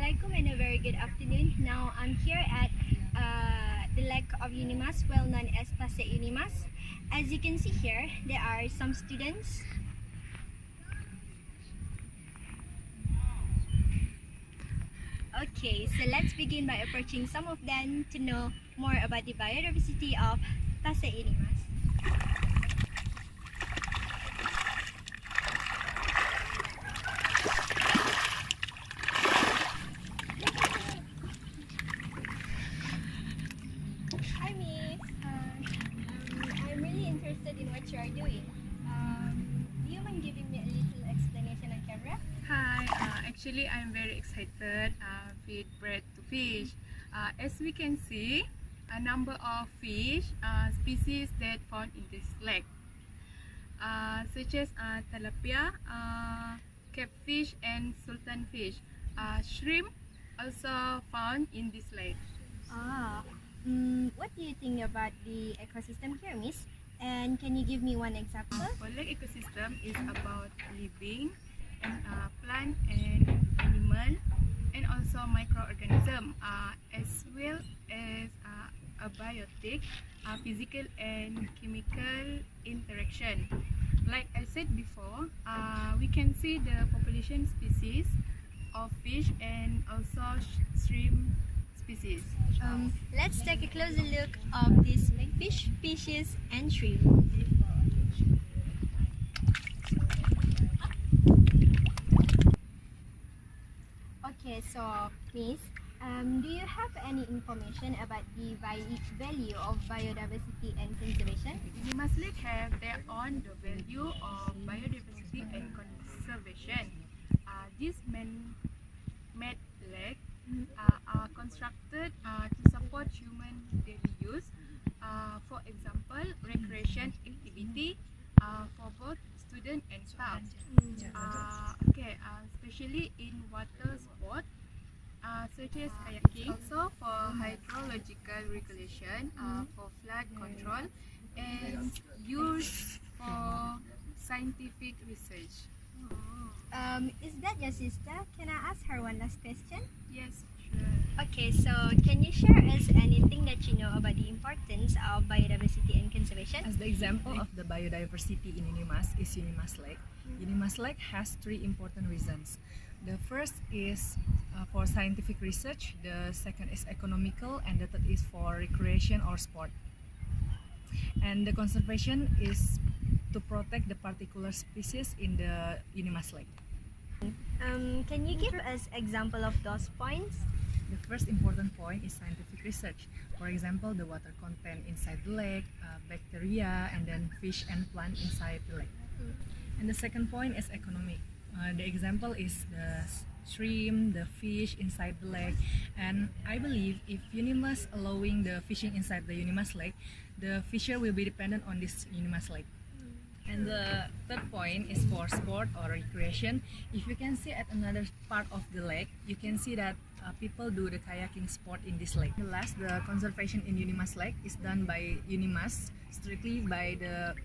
Assalamualaikum and a very good afternoon. Now I'm here at the lake of UNIMAS, well known as TASIK UNIMAS. As you can see here, there are some students. Okay, so let's begin by approaching some of them to know more about the biodiversity of TASIK UNIMAS. Hi Miss, I'm really interested in what you are doing. Do you mind giving me a little explanation on camera? Hi, actually I'm very excited with bread to fish. As we can see, a number of fish species that found in this lake, such as tilapia, catfish, and sultanfish. Shrimp also found in this lake. What do you think about the ecosystem here, Miss? And can you give me one example? For lake ecosystem is about living and plant and animal, and also microorganism, as well as a biotic, physical and chemical interaction. Like I said before, we can see the population species of fish and also shrimp species. Let's take a closer look of these fish species and shrimp. Okay, so Miss, do you have any information about the value of biodiversity and conservation? UNIMAS Lake have their own the value of biodiversity and conservation. These man-made lakes are constructed to support human daily use. For example, recreation activity for both student and staff. Especially in water sport, such as kayaking. Also for hydrological regulation, for flood control, and used for scientific research. Is that your sister? Can I ask her one last question? Yes, sure. Okay, so can you share us anything that you know about the importance of biodiversity and conservation? As the example of the biodiversity in UNIMAS is UNIMAS Lake. UNIMAS Lake has three important reasons. The first is for scientific research, the second is economical, and the third is for recreation or sport. And the conservation is to protect the particular species in the UNIMAS Lake. Can you give us example of those points? The first important point is scientific research. For example, the water content inside the lake, bacteria, and then fish and plant inside the lake. And the second point is economic. The example is the shrimp, the fish inside the lake. And I believe if UNIMAS allowing the fishing inside the UNIMAS lake, the fisher will be dependent on this UNIMAS lake. And the third point is for sport or recreation. If you can see at another part of the lake, you can see that people do the kayaking sport in this lake. The last, the conservation in UNIMAS lake is done by UNIMAS strictly by the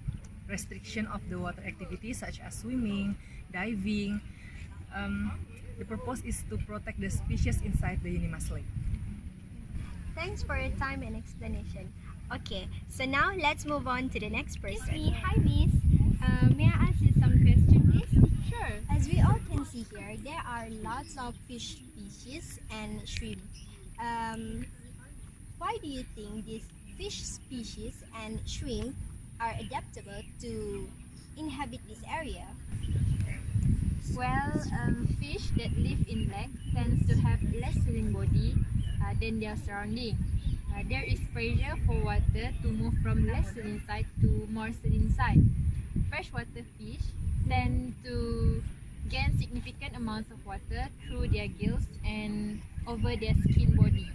restriction of the water activities such as swimming, diving. The purpose is to protect the species inside the UNIMAS lake. Thanks for your time and explanation. Okay, so now let's move on to the next person. Excuse me, hi Miss. May I ask you some questions, please? Sure. As we all can see here, there are lots of fish species and shrimp. Why do you think these fish species and shrimp are adaptable to inhabit this area? Well, fish that live in lake tends to have less saline body than their surrounding. There is pressure for water to move from less saline side to more saline side. Freshwater fish tend to gain significant amounts of water through their gills and over their skin body.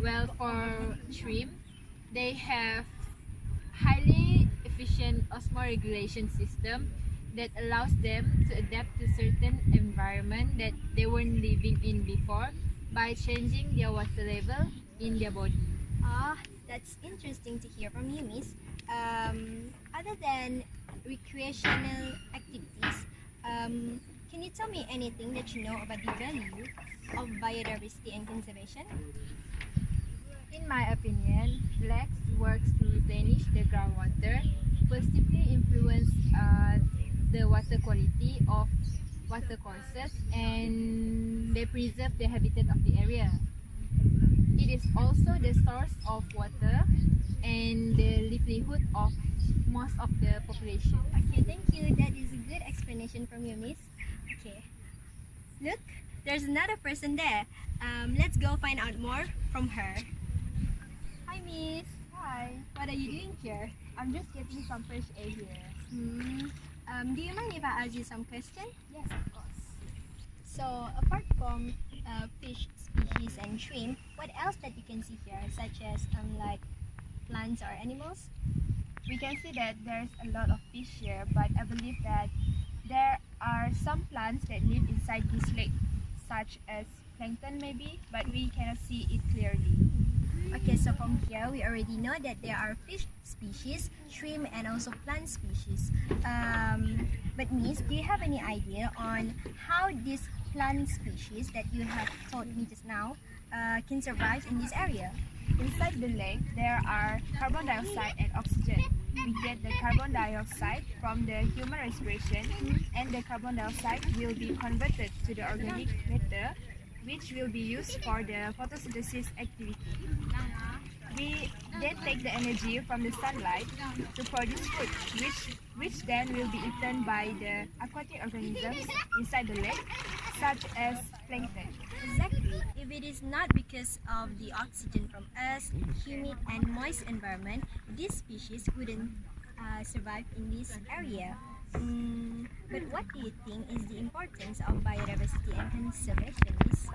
Well, for shrimp, they have highly efficient osmoregulation system that allows them to adapt to certain environment that they weren't living in before by changing their water level in their body. That's interesting to hear from you, Miss. Other than recreational activities, Can you tell me anything that you know about the value of biodiversity and conservation? In my opinion, lakes works to replenish the groundwater, positively influence the water quality of water courses, and they preserve the habitat of the area. It is also the source of water and the livelihood of most of the population. Okay, thank you. That is a good explanation from you, Miss. Okay. Look, there's another person there. Let's go find out more from her. Hi, Miss. Hi, What are you doing here? I'm just getting some fresh air here. Do you mind if I ask you some questions? Yes, of course. So, apart from fish species and shrimp, what else that you can see here, such as like plants or animals? We can see that there's a lot of fish here, but I believe that there are some plants that live inside this lake, such as plankton maybe, but we cannot see it clearly. Okay, so from here we already know that there are fish species, shrimp, and also plant species. But Miss, do you have any idea on how these plant species that you have told me just now can survive in this area? Inside the lake, there are carbon dioxide and oxygen. We get the carbon dioxide from the human respiration, and the carbon dioxide will be converted to the organic matter, which will be used for the photosynthesis activity. We then take the energy from the sunlight to produce food, which then will be eaten by the aquatic organisms inside the lake, such as plankton. Exactly. If it is not because of the oxygen from us, humid and moist environment, these species wouldn't survive in this area. But what do you think is the importance of biodiversity and conservation? Miss?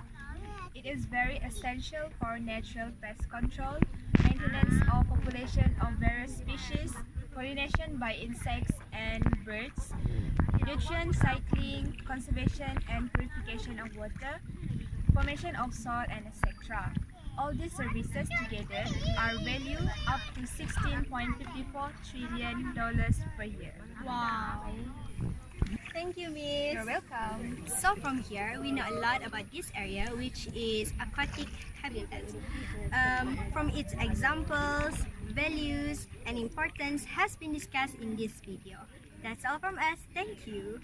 It is very essential for natural pest control, maintenance of population of various species, pollination by insects and birds, reduction, cycling, conservation and purification of water, formation of soil, and etc. All these services together are valued up to $16.54 trillion per year. Wow. Thank you, Miss. You're welcome. So from here, we know a lot about this area, which is aquatic habitat. From its examples, values, and importance has been discussed in this video. That's all from us. Thank you.